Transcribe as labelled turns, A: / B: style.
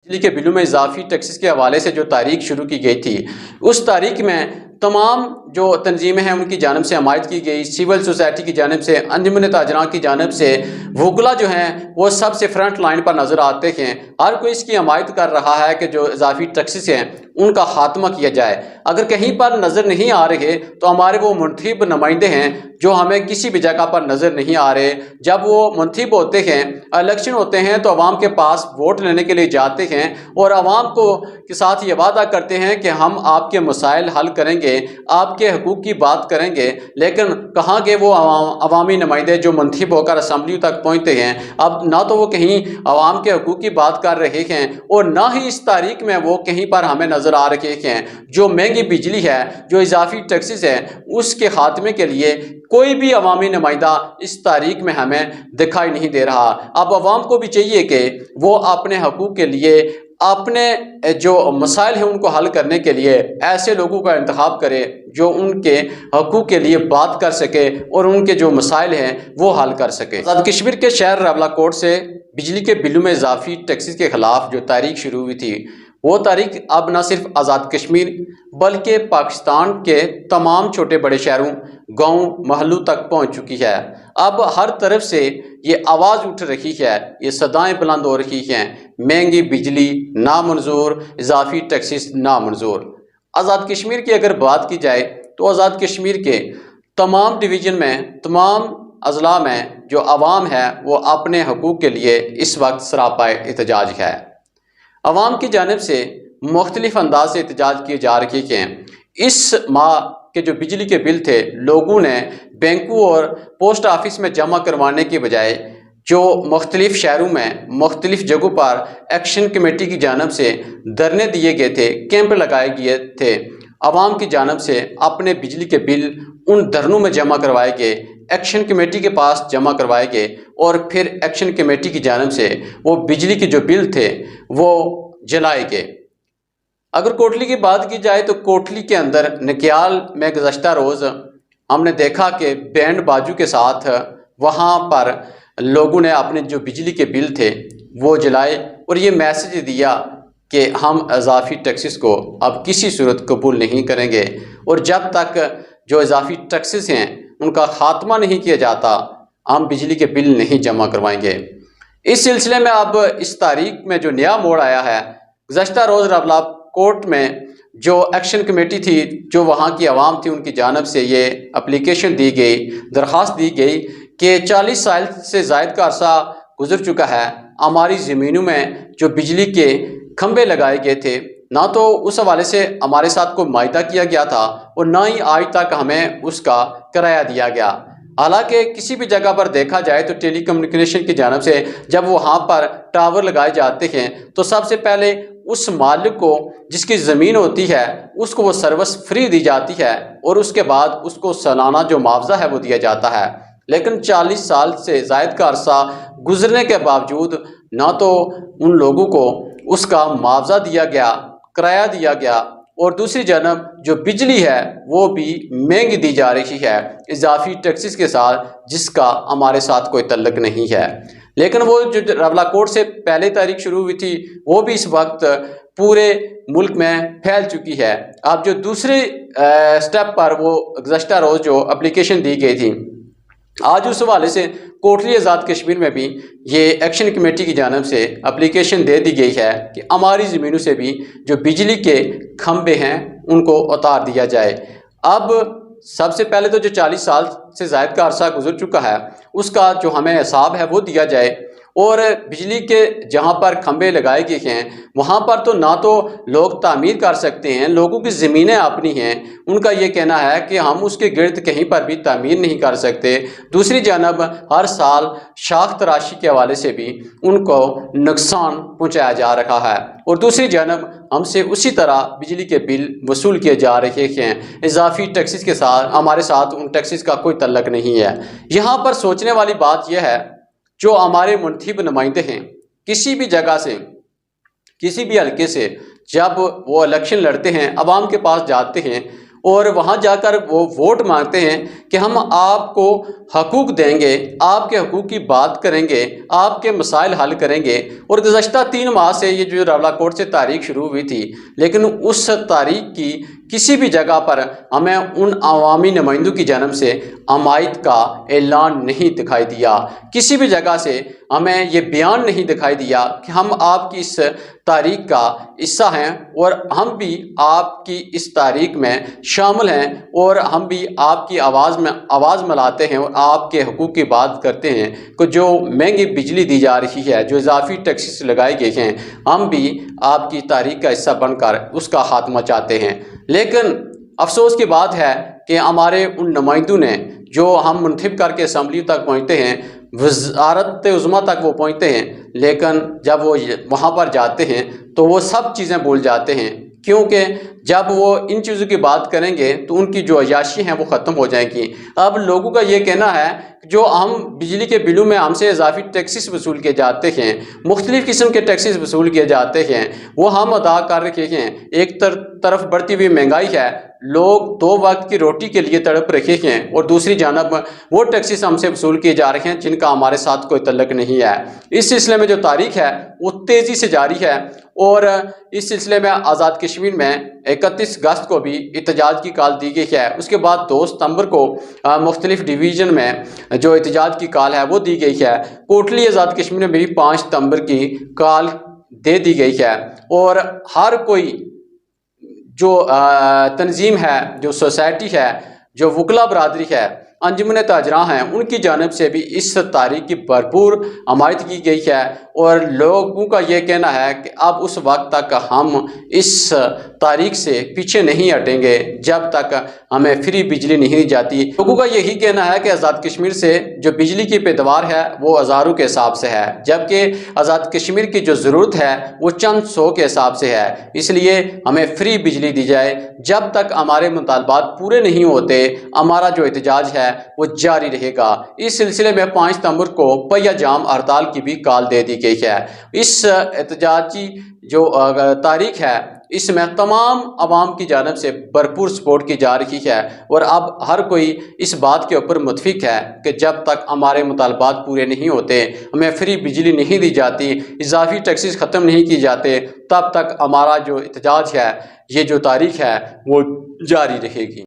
A: بجلی کے بلوں میں اضافی ٹیکسز کے حوالے سے جو تاریخ شروع کی گئی تھی، اس تاریخ میں تمام جو تنظیمیں ہیں ان کی جانب سے حمایت کی گئی، سول سوسائٹی کی جانب سے، انجمن تاجران کی جانب سے، وکلا جو ہیں وہ سب سے فرنٹ لائن پر نظر آتے ہیں۔ ہر کوئی اس کی حمایت کر رہا ہے کہ جو اضافی ٹیکسز ہیں ان کا خاتمہ کیا جائے۔ اگر کہیں پر نظر نہیں آ رہے تو ہمارے وہ منتخب نمائندے ہیں جو ہمیں کسی بھی جگہ پر نظر نہیں آ رہے، جب وہ منتخب ہوتے ہیں، الیکشن ہوتے ہیں تو عوام کے پاس ووٹ لینے کے لیے جاتے ہیں اور عوام کو کے ساتھ یہ وعدہ کرتے ہیں کہ ہم آپ کے مسائل حل کریں گے، آپ کے حقوق کی بات کریں گے، لیکن کہاں گئے وہ عوامی نمائندے جو منتخب ہو کر اسمبلی تک پہنچتے ہیں؟ اب نہ تو وہ کہیں عوام کے حقوق کی بات کر رہے ہیں اور نہ ہی اس تاریخ میں وہ کہیں پر ہمیں نظر آ رہے ہیں۔ جو مہنگی بجلی ہے، جو اضافی ٹیکسز ہے، اس کے خاتمے کے لیے کوئی بھی عوامی نمائندہ اس تاریخ میں ہمیں دکھائی نہیں دے رہا۔ اب عوام کو بھی چاہیے کہ وہ اپنے حقوق کے لیے، اپنے جو مسائل ہیں ان کو حل کرنے کے لیے ایسے لوگوں کا انتخاب کرے جو ان کے حقوق کے لیے بات کر سکے اور ان کے جو مسائل ہیں وہ حل کر سکے۔ آزاد کشمیر کے شہر راولاکوٹ سے بجلی کے بلوں میں اضافی ٹیکسز کے خلاف جو تاریخ شروع ہوئی تھی، وہ تاریخ اب نہ صرف آزاد کشمیر بلکہ پاکستان کے تمام چھوٹے بڑے شہروں، گاؤں، محلوں تک پہنچ چکی ہے۔ اب ہر طرف سے یہ آواز اٹھ رہی ہے، یہ صدائیں بلند ہو رہی ہیں، مہنگی بجلی نامنظور، اضافی ٹیکسز نامنظور۔ آزاد کشمیر کی اگر بات کی جائے تو آزاد کشمیر کے تمام ڈویژن میں، تمام اضلاع میں جو عوام ہے وہ اپنے حقوق کے لیے اس وقت سراپائے احتجاج ہے۔ عوام کی جانب سے مختلف انداز سے احتجاج کیے جا رہے ہیں۔ اس ماہ کے جو بجلی کے بل تھے، لوگوں نے بینکوں اور پوسٹ آفس میں جمع کروانے کے بجائے جو مختلف شہروں میں مختلف جگہوں پر ایکشن کمیٹی کی جانب سے دھرنے دیے گئے تھے، کیمپ لگائے گئے تھے، عوام کی جانب سے اپنے بجلی کے بل ان دھرنوں میں جمع کروائے گئے، ایکشن کمیٹی کے پاس جمع کروائے گئے اور پھر ایکشن کمیٹی کی جانب سے وہ بجلی کے جو بل تھے وہ جلائے گئے۔ اگر کوٹلی کی بات کی جائے تو کوٹلی کے اندر نکیال میں گزشتہ روز ہم نے دیکھا کہ بینڈ باجو کے ساتھ وہاں پر لوگوں نے اپنے جو بجلی کے بل تھے وہ جلائے اور یہ میسج دیا کہ ہم اضافی ٹیکسز کو اب کسی صورت قبول نہیں کریں گے اور جب تک جو اضافی ٹیکسز ہیں ان کا خاتمہ نہیں کیا جاتا ہم بجلی کے بل نہیں جمع کروائیں گے۔ اس سلسلے میں اب اس تاریخ میں جو نیا موڑ آیا ہے، گزشتہ روز راولاکوٹ میں جو ایکشن کمیٹی تھی، جو وہاں کی عوام تھی، ان کی جانب سے یہ اپلیکیشن دی گئی، درخواست دی گئی کہ 40 سال سے زائد کا عرصہ گزر چکا ہے، ہماری زمینوں میں جو بجلی کے کھمبے لگائے گئے تھے، نہ تو اس حوالے سے ہمارے ساتھ کوئی معاہدہ کیا گیا تھا اور نہ ہی آج تک ہمیں اس کا کرایہ دیا گیا۔ حالانکہ کسی بھی جگہ پر دیکھا جائے تو ٹیلی کمیونیکیشن کی جانب سے جب وہاں پر ٹاور لگائے جاتے ہیں تو سب سے پہلے اس مالک کو جس کی زمین ہوتی ہے اس کو وہ سروس فری دی جاتی ہے اور اس کے بعد اس کو سالانہ جو معاوضہ ہے وہ دیا جاتا ہے۔ لیکن 40 سال سے زائد کا عرصہ گزرنے کے باوجود نہ تو ان لوگوں کو اس کا معاوضہ دیا گیا، کرایہ دیا گیا، اور دوسری جانب جو بجلی ہے وہ بھی مہنگی دی جا رہی ہے اضافی ٹیکسز کے ساتھ، جس کا ہمارے ساتھ کوئی تعلق نہیں ہے۔ لیکن وہ جو راولاکوٹ سے پہلے تاریخ شروع ہوئی تھی وہ بھی اس وقت پورے ملک میں پھیل چکی ہے۔ اب جو دوسرے سٹیپ پر وہ گزشتہ روز جو اپلیکیشن دی گئی تھی، آج اس حوالے سے کوٹلی آزاد کشمیر میں بھی یہ ایکشن کمیٹی کی جانب سے اپلیکیشن دے دی گئی ہے کہ ہماری زمینوں سے بھی جو بجلی کے کھمبے ہیں ان کو اتار دیا جائے۔ اب سب سے پہلے تو جو 40 سال سے زائد کا عرصہ گزر چکا ہے اس کا جو ہمیں حساب ہے وہ دیا جائے، اور بجلی کے جہاں پر کھمبے لگائے گئے ہیں وہاں پر تو نہ تو لوگ تعمیر کر سکتے ہیں، لوگوں کی زمینیں اپنی ہیں، ان کا یہ کہنا ہے کہ ہم اس کے گرد کہیں پر بھی تعمیر نہیں کر سکتے۔ دوسری جانب ہر سال شاخ تراشی کے حوالے سے بھی ان کو نقصان پہنچایا جا رہا ہے، اور دوسری جانب ہم سے اسی طرح بجلی کے بل وصول کیے جا رہے ہیں اضافی ٹیکسز کے ساتھ۔ ہمارے ساتھ ان ٹیکسز کا کوئی تعلق نہیں ہے۔ یہاں پر سوچنے والی بات یہ ہے، جو ہمارے منتخب نمائندے ہیں کسی بھی جگہ سے، کسی بھی حلقے سے، جب وہ الیکشن لڑتے ہیں، عوام کے پاس جاتے ہیں اور وہاں جا کر وہ ووٹ مانگتے ہیں کہ ہم آپ کو حقوق دیں گے، آپ کے حقوق کی بات کریں گے، آپ کے مسائل حل کریں گے۔ اور گزشتہ 3 ماہ سے یہ جو راولاکوٹ سے تاریخ شروع ہوئی تھی، لیکن اس تاریخ کی کسی بھی جگہ پر ہمیں ان عوامی نمائندوں کی جانب سے حمایت کا اعلان نہیں دکھائی دیا، کسی بھی جگہ سے ہمیں یہ بیان نہیں دکھائی دیا کہ ہم آپ کی اس تاریخ کا حصہ ہیں اور ہم بھی آپ کی اس تاریخ میں شامل ہیں، اور ہم بھی آپ کی آواز ملاتے ہیں اور آپ کے حقوق کی بات کرتے ہیں کہ جو مہنگی بجلی دی جا رہی ہے، جو اضافی ٹیکسز لگائے گئے ہیں، ہم بھی آپ کی تاریخ کا حصہ بن کر اس کا خاتمہ چاہتے ہیں۔ لیکن افسوس کی بات ہے کہ ہمارے ان نمائندوں نے جو ہم منتخب کر کے اسمبلی تک پہنچتے ہیں، وزارت عظمیٰ تک وہ پہنچتے ہیں، لیکن جب وہ وہاں پر جاتے ہیں تو وہ سب چیزیں بھول جاتے ہیں، کیونکہ جب وہ ان چیزوں کی بات کریں گے تو ان کی جو عیاشی ہیں وہ ختم ہو جائیں گی۔ اب لوگوں کا یہ کہنا ہے کہ جو ہم بجلی کے بلوں میں ہم سے اضافی ٹیکسز وصول کیے جاتے ہیں، مختلف قسم کے ٹیکسز وصول کیے جاتے ہیں، وہ ہم ادا کر رہے ہیں۔ ایک طرف بڑھتی ہوئی مہنگائی ہے، لوگ 2 وقت کی روٹی کے لیے تڑپ رہے ہیں، اور دوسری جانب وہ ٹیکسز ہم سے وصول کیے جا رہے ہیں جن کا ہمارے ساتھ کوئی تعلق نہیں ہے۔ اس سلسلے میں جو تاریخ ہے وہ تیزی سے جاری ہے، اور اس سلسلے میں آزاد کشمیر میں 31 اگست کو بھی احتجاج کی کال دی گئی ہے۔ اس کے بعد 2 ستمبر کو مختلف ڈویژن میں جو احتجاج کی کال ہے وہ دی گئی ہے۔ کوٹلی آزاد کشمیر میں بھی 5 ستمبر کی کال دے دی گئی ہے، اور ہر کوئی جو تنظیم ہے، جو سوسائٹی ہے، جو وکلا برادری ہے، انجمن تاجراں ہیں، ان کی جانب سے بھی اس تاریخ کی بھرپور حمایت کی گئی ہے، اور لوگوں کا یہ کہنا ہے کہ اب اس وقت تک ہم اس تاریخ سے پیچھے نہیں ہٹیں گے جب تک ہمیں فری بجلی نہیں دی جاتی۔ لوگوں کا یہی کہنا ہے کہ آزاد کشمیر سے جو بجلی کی پیداوار ہے وہ ہزاروں کے حساب سے ہے، جبکہ آزاد کشمیر کی جو ضرورت ہے وہ چند 100 کے حساب سے ہے۔ اس لیے ہمیں فری بجلی دی جائے۔ جب تک ہمارے مطالبات پورے نہیں ہوتے، ہمارا جو احتجاج ہے وہ جاری رہے گا۔ اس سلسلے میں 5 ستمبر کو پہیہ جام ہڑتال کی بھی کال دے دی گئی ہے۔ اس احتجاجی جو تاریخ ہے، اس میں تمام عوام کی جانب سے بھرپور سپورٹ کی جا رہی ہے، اور اب ہر کوئی اس بات کے اوپر متفق ہے کہ جب تک ہمارے مطالبات پورے نہیں ہوتے، ہمیں فری بجلی نہیں دی جاتی، اضافی ٹیکسز ختم نہیں کی جاتے، تب تک ہمارا جو احتجاج ہے، یہ جو تاریخ ہے وہ جاری رہے گی۔